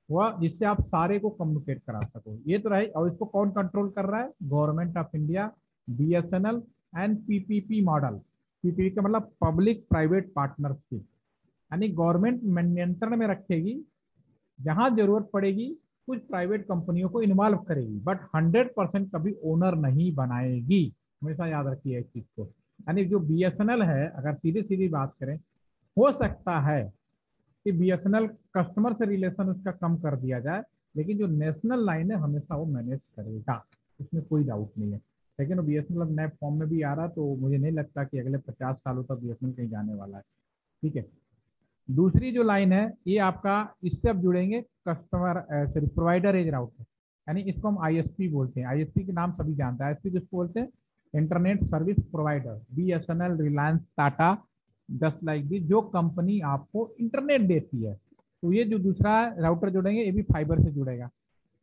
वह जिससे आप सारे को कम्युनिकेट करा सको। ये तो रहे। और इसको कौन कंट्रोल कर रहा है? Government of India, BSNL and PPP model. PPP का मतलब पब्लिक प्राइवेट पार्टनरशिप, यानी गवर्नमेंट नियंत्रण में रखेगी, जहां जरूरत पड़ेगी कुछ प्राइवेट कंपनियों को इन्वॉल्व करेगी, बट 100% कभी ओनर नहीं बनाएगी। हमेशा याद रखिए इस चीज को। यानी जो बीएसएनएल है, अगर सीधी सीधी बात करें, हो सकता है कि बीएसएनएल कस्टमर से रिलेशन उसका कम कर दिया जाए, लेकिन जो नेशनल लाइन है हमेशा वो मैनेज करेगा, इसमें कोई डाउट नहीं है। लेकिन वो बीएसएनएल नए फॉर्म में भी आ रहा, तो मुझे नहीं लगता कि अगले 50 सालों तक बीएसएनएल कहीं जाने वाला है। ठीक है। दूसरी जो लाइन है ये आपका, इससे अब जुड़ेंगे customer sorry provider edge router. यानी इसको हम आईएसपी बोलते हैं। आईएसपी के नाम सभी जानते हैं। आईएसपी किसको बोलते हैं? Internet service provider. BSNL, Reliance, Tata, just like this, जो कंपनी आपको इंटरनेट देती है। तो ये जो दूसरा राउटर जुड़ेंगे ये भी फाइबर से जुड़ेगा।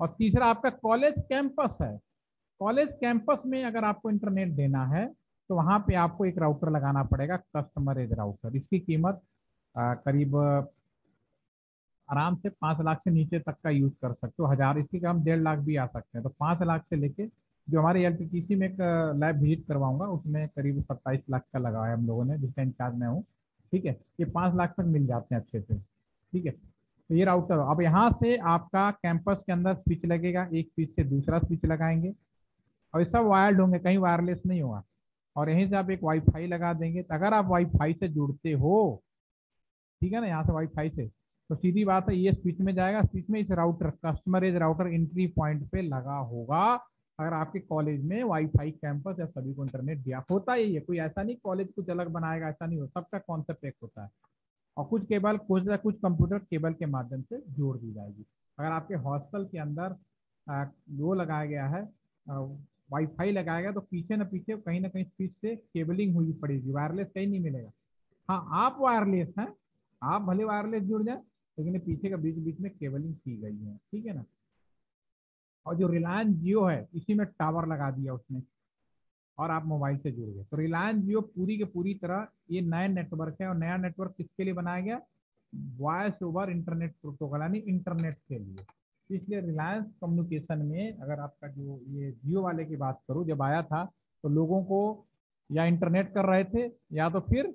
और तीसरा आपका कॉलेज कैंपस है। कॉलेज कैंपस में अगर आपको इंटरनेट देना है तो वहां पे आपको एक राउटर लगाना पड़ेगा, कस्टमर एज राउटर। इसकी कीमत करीब आराम से 5 लाख से नीचे तक का यूज कर सकते हो। 1000, इसके कम 1.5 लाख भी आ सकते हैं। तो 5 लाख से लेके, जो हमारे एलटीटीसी में एक लैब विजिट करवाऊंगा उसमें करीब 27 लाख का लगा है हम लोगों ने, जिसका इंचार्ज मैं हूँ। ठीक है, ये 5 लाख तक मिल जाते हैं अच्छे से। ठीक है, तो ये राउटर। अब यहाँ से आपका कैंपस के अंदर स्विच लगेगा, एक स्विच से दूसरा स्विच लगाएंगे और ये सब वायर्ड होंगे, कहीं वायरलेस नहीं होगा। और यहीं से आप एक वाईफाई लगा देंगे। तो अगर आप वाईफाई से जुड़ते हो, ठीक है ना, यहाँ से वाईफाई से, तो सीधी बात है ये स्विच में जाएगा। स्विच में इस router, customer edge router entry point पे लगा होगा। अगर आपके कॉलेज में वाईफाई कैंपस या सभी को इंटरनेट दिया होता ही है, कोई ऐसा नहीं कॉलेज कुछ अलग बनाएगा, ऐसा नहीं होता। सबका कॉन्सेप्ट एक होता है। और कुछ केबल, कुछ कंप्यूटर केबल के माध्यम से जोड़ दी जाएगी। अगर आपके हॉस्टल के अंदर वो लगाया गया है, वाईफाई लगाया गया, तो पीछे न पीछे कहीं ना कहीं स्विच से केबलिंग हुई पड़ेगी, वायरलेस कहीं नहीं मिलेगा। हाँ, आप वायरलेस हैं, आप भले वायरलेस जुड़ जाए, लेकिन पीछे का बीच बीच में केबलिंग की गई है। ठीक है ना। और जो रिलायंस जियो है, इसी में टावर लगा दिया उसने और आप मोबाइल से जुड़ गए। तो रिलायंस जियो पूरी के पूरी तरह ये नया नेटवर्क है। और नया नेटवर्क किसके लिए बनाया गया? वॉइस ओवर इंटरनेट प्रोटोकॉल, यानी इंटरनेट के लिए। इसलिए रिलायंस कम्युनिकेशन में, अगर आपका जो ये जियो वाले की बात करूं, जब आया था तो लोगों को या इंटरनेट कर रहे थे या तो फिर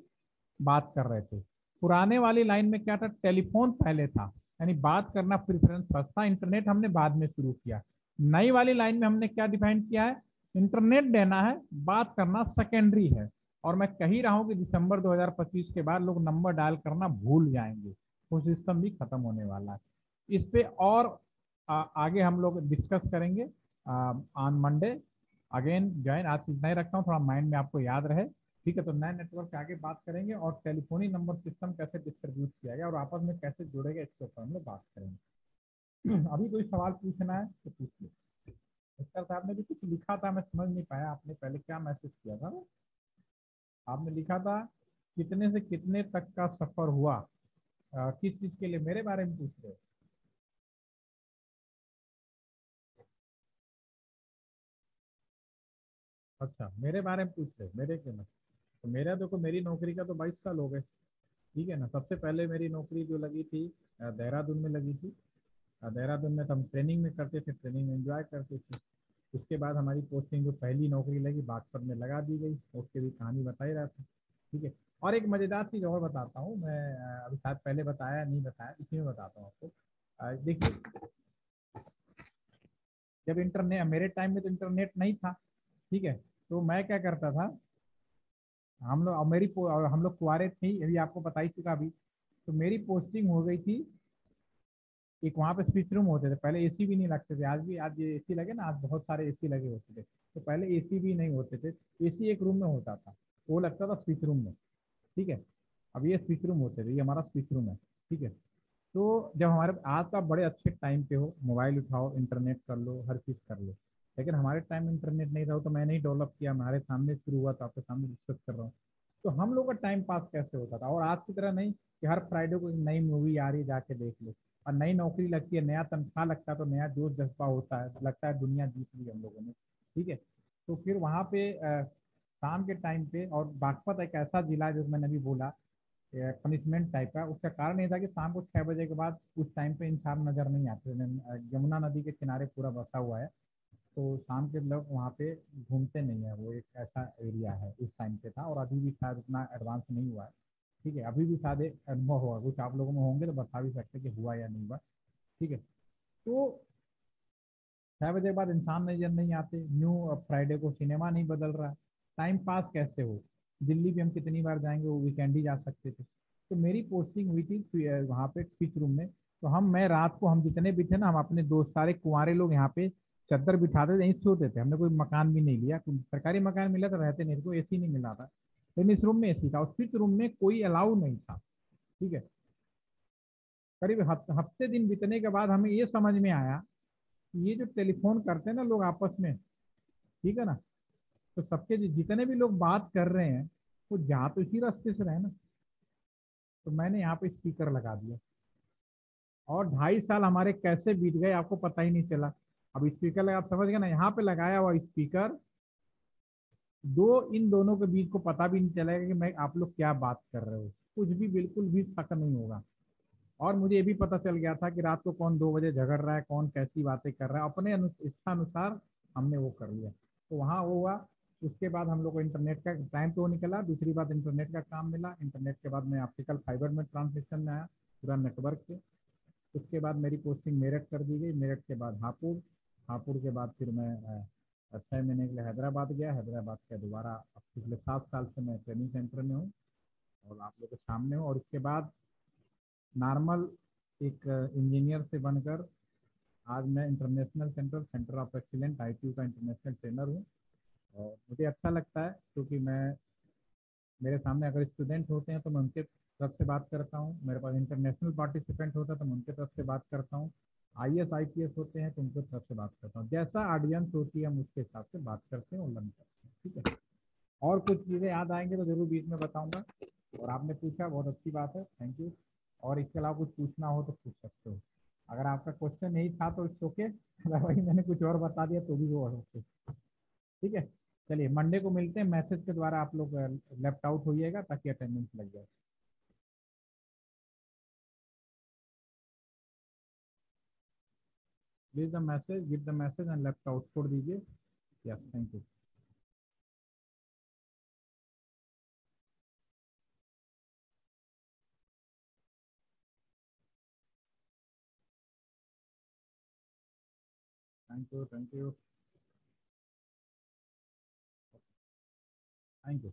बात कर रहे थे। पुराने वाली लाइन में क्या था? टेलीफोन पहले था, यानी बात करना प्रेफरेंस फर्स्ट था, इंटरनेट हमने बाद में शुरू किया। नई वाली लाइन में हमने क्या डिफाइन किया है? इंटरनेट देना है, बात करना सेकेंडरी है। और मैं कह ही रहा हूं कि दिसंबर 2025 के बाद लोग नंबर डायल करना भूल जाएंगे, वो सिस्टम भी खत्म होने वाला है। इस पे और आगे हम लोग डिस्कस करेंगे ऑन मंडे। Again join. आज इतना ही रखता हूँ, थोड़ा माइंड में आपको याद रहे। ठीक है, तो नए नेटवर्क के आगे बात करेंगे और टेलीफोनी नंबर सिस्टम कैसे डिस्ट्रीब्यूट किया गया और आपस में कैसे जुड़ेगा, इसके ऊपर हम लोग बात करेंगे। अभी कोई सवाल पूछना है तो पूछिए। अस्कर साहब ने भी कुछ लिखा था, मैं समझ नहीं पाया, आपने पहले क्या मैसेज किया था? आपने लिखा था कितने से कितने तक का सफर हुआ, किस चीज के लिए? मेरे बारे में पूछ रहे हो? अच्छा, मेरे बारे में पूछ रहे हो, मेरे के? तो मेरा देखो, मेरी नौकरी का तो 22 साल हो गए। ठीक है ना। सबसे पहले मेरी नौकरी जो लगी थी देहरादून में लगी थी। देहरादून में तो हम ट्रेनिंग में करते थे, ट्रेनिंग में एंजॉय करते थे। उसके बाद हमारी पोस्टिंग, जो पहली नौकरी लगी, बागपत में लगा दी गई। उसकी भी कहानी बता ही रहा था। ठीक है। और एक मज़ेदार चीज़ और बताता हूँ मैं, अभी शायद पहले बताया नहीं बताया, इसी में बताता हूँ आपको। देखिए, जब इंटरनेट, मेरे टाइम में तो इंटरनेट नहीं था। ठीक है, तो मैं क्या करता था, हम लोग, और हम लोग कुआरे थे, अभी आपको बता ही चुका अभी। तो मेरी पोस्टिंग हो गई थी, एक वहाँ पे स्विच रूम होते थे। पहले एसी भी नहीं लगते थे, आज भी, आज ये एसी लगे ना, आज बहुत सारे एसी लगे होते थे। तो पहले एसी भी नहीं होते थे। एसी एक रूम में होता था, वो लगता था स्विच रूम में। ठीक है, अब ये स्विच रूम होते थे, ये हमारा स्विच रूम है। ठीक है, तो जब हमारे, आज का बड़े अच्छे टाइम पे हो, मोबाइल उठाओ, इंटरनेट कर लो, हर चीज़ कर लो। लेकिन हमारे टाइम में इंटरनेट नहीं था, तो मैंने ही डेवलप किया, हमारे सामने शुरू हुआ, तो आपके सामने डिस्कस कर रहा हूँ। तो हम लोग का टाइम पास कैसे होता था, और आज की तरह नहीं कि हर फ्राइडे को एक नई मूवी आ रही है, जाके देख लो। और नई नौकरी लगती है, नया तनख्वाह लगता है, तो नया जोश जज्बा होता है, लगता है दुनिया जीत ली हम लोगों ने। ठीक है, तो फिर वहाँ पे शाम के टाइम पे, और बागपत एक ऐसा जिला है जो मैंने अभी बोला पनिशमेंट टाइप का, उसका कारण ये था कि शाम को 6 बजे के बाद उस टाइम पे इंसान नजर नहीं आते। यमुना नदी के किनारे पूरा बसा हुआ है, तो शाम के लोग वहाँ पे घूमते नहीं है। वो एक ऐसा एरिया है, उस टाइम पे था, और अभी भी शायद उतना एडवांस नहीं हुआ है। ठीक है, अभी भी शायद एक अनुभव होगा, कुछ आप लोगों में होंगे तो बता भी सकते कि हुआ या नहीं हुआ। ठीक है, तो 6 बजे के बाद इंसान नजर नहीं आते। न्यू फ्राइडे को सिनेमा नहीं बदल रहा, टाइम पास कैसे हो? दिल्ली भी हम कितनी बार जाएंगे, वो वीकेंड ही जा सकते थे। तो मेरी पोस्टिंग हुई थी वहाँ पे स्विच रूम में। तो मैं रात को, हम जितने भी थे ना, हम अपने दोस्त सारे कुंवारे लोग यहाँ पे चादर बिठाते थे, यहीं सोते थे। हमने कोई मकान भी नहीं लिया, कोई सरकारी मकान मिला तो रहते नहीं, कोई एसी नहीं मिला था, लेकिन इस रूम में एसी था। और स्विच रूम में कोई अलाउ नहीं था। ठीक है, करीब हफ्ते दिन बीतने के बाद हमें ये समझ में आया ये जो टेलीफोन करते हैं ना लोग आपस में, ठीक है ना, तो सबके जितने भी लोग बात कर रहे हैं वो जा तो इसी रास्ते से रहे ना। तो मैंने यहाँ पे स्पीकर लगा दिया और 2.5 साल हमारे कैसे बीत गए आपको पता ही नहीं चला। अब स्पीकर लगा, आप समझ गए ना, यहाँ पे लगाया हुआ स्पीकर इन दोनों के बीच को पता भी नहीं चलेगा कि मैं आप लोग क्या बात कर रहे हो, कुछ भी बिल्कुल भी शक नहीं होगा। और मुझे ये भी पता चल गया था कि रात को कौन 2 बजे झगड़ रहा है, कौन कैसी बातें कर रहा है, अपने इच्छा अनुसार हमने वो कर लिया। तो वहाँ वो हुआ। उसके बाद हम लोग को इंटरनेट का टाइम तो निकला, दूसरी बात इंटरनेट का काम मिला। इंटरनेट के बाद मैं ऑप्टिकल फाइबर में ट्रांसलेशन में आया पूरा नेटवर्क से। उसके बाद मेरी पोस्टिंग मेरठ कर दी गई, मेरठ के बाद हापुड़, हापुड़ के बाद फिर मैं 6 महीने के लिए हैदराबाद गया। हैदराबाद के दोबारा अब पिछले 7 साल से मैं ट्रेनिंग सेंटर में हूँ और आप लोग के सामने हूँ। और उसके बाद नॉर्मल एक इंजीनियर से बनकर आज मैं international centre of excellence ITU का इंटरनेशनल ट्रेनर हूँ। और मुझे अच्छा लगता है क्योंकि मैं, मेरे सामने अगर स्टूडेंट होते हैं तो मैं उनके तरफ से बात करता हूँ, मेरे पास इंटरनेशनल पार्टिसिपेंट होता है तो मैं उनके तरफ से बात करता हूँ, IAS IPS होते हैं तो उनके तरफ से बात करता हूँ। जैसा ऑडियंस होती है हम उसके हिसाब से बात करते हैं और लर्न करते हैं, ठीक है। और कुछ चीज़ें याद आएंगे तो जरूर बीच में बताऊंगा। और आपने पूछा, बहुत अच्छी बात है, थैंक यू। और इसके अलावा कुछ पूछना हो तो पूछ सकते हो। अगर आपका क्वेश्चन नहीं था तो इट्स ओके, अगर वही मैंने कुछ और बता दिया तो भी वो ओके, ठीक है। चलिए मंडे को मिलते हैं, मैसेज के द्वारा आप लोग लेफ्ट आउट होइएगा ताकि अटेंडेंस लग जाए। Please the message, give the message and left out छोड़ दीजिए। Yes, thank you. Thank you, thank you, thank you.